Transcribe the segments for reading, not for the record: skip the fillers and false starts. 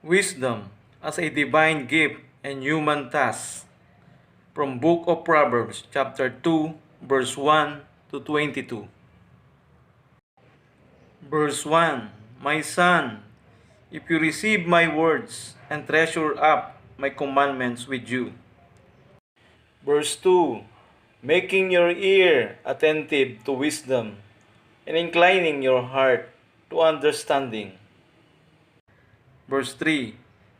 Wisdom as a divine gift and human task. From Book of Proverbs, chapter 2, verse 1 to 22. Verse 1. My son, if you receive my words and treasure up my commandments with you. Verse 2. Making your ear attentive to wisdom and inclining your heart to understanding. Verse 3.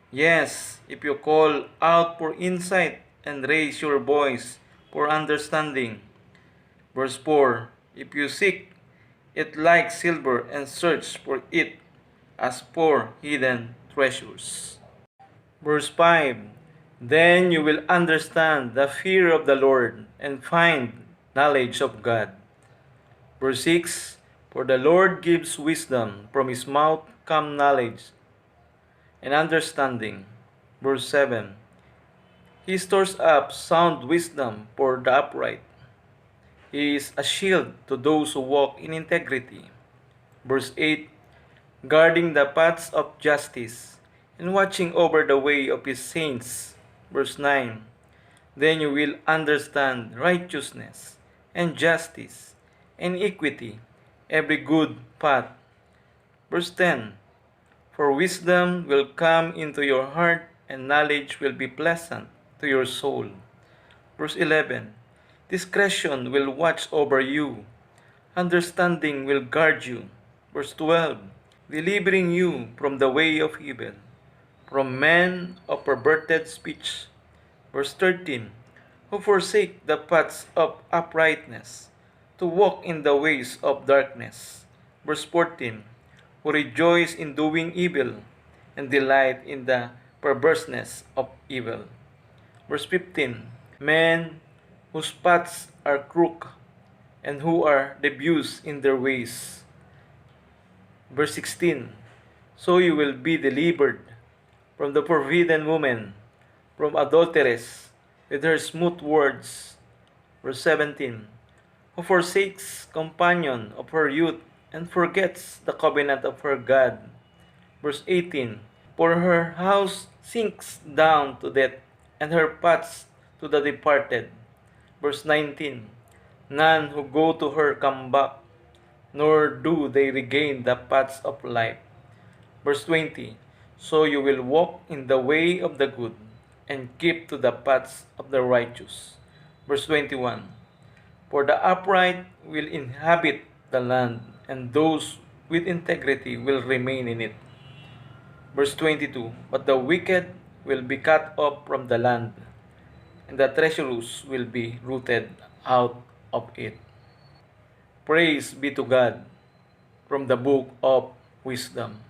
Yes, if you call out for insight and raise your voice for understanding. Verse 4. If you seek it like silver and search for it as for hidden treasures. Verse 5. Then you will understand the fear of the Lord and find knowledge of God. Verse 6. For the Lord gives wisdom, from his mouth come knowledge and understanding. Verse 7. He stores up sound wisdom for the upright. He is a shield to those who walk in integrity. Verse 8. Guarding the paths of justice and watching over the way of his saints. Verse 9. Then you will understand righteousness and justice and equity, every good path. Verse 10. For wisdom will come into your heart, and knowledge will be pleasant to your soul. Verse 11. Discretion will watch over you. Understanding will guard you. Verse 12. Delivering you from the way of evil, from men of perverted speech. Verse 13. Who forsake the paths of uprightness, to walk in the ways of darkness. Verse 14. Who rejoice in doing evil and delight in the perverseness of evil. Verse 15. Men whose paths are crooked and who are devious in their ways. Verse 16. So you will be delivered from the forbidden woman, from adulteress with her smooth words. Verse 17. Who forsakes companion of her youth and forgets the covenant of her God. Verse 18. For her house sinks down to death, and her paths to the departed. Verse 19. None who go to her come back, nor do they regain the paths of life. Verse 20. So you will walk in the way of the good, and keep to the paths of the righteous. Verse 21. For the upright will inhabit the land, and those with integrity will remain in it. Verse 22. But the wicked will be cut off from the land, and the treacherous will be rooted out of it. Praise be to God from the book of wisdom.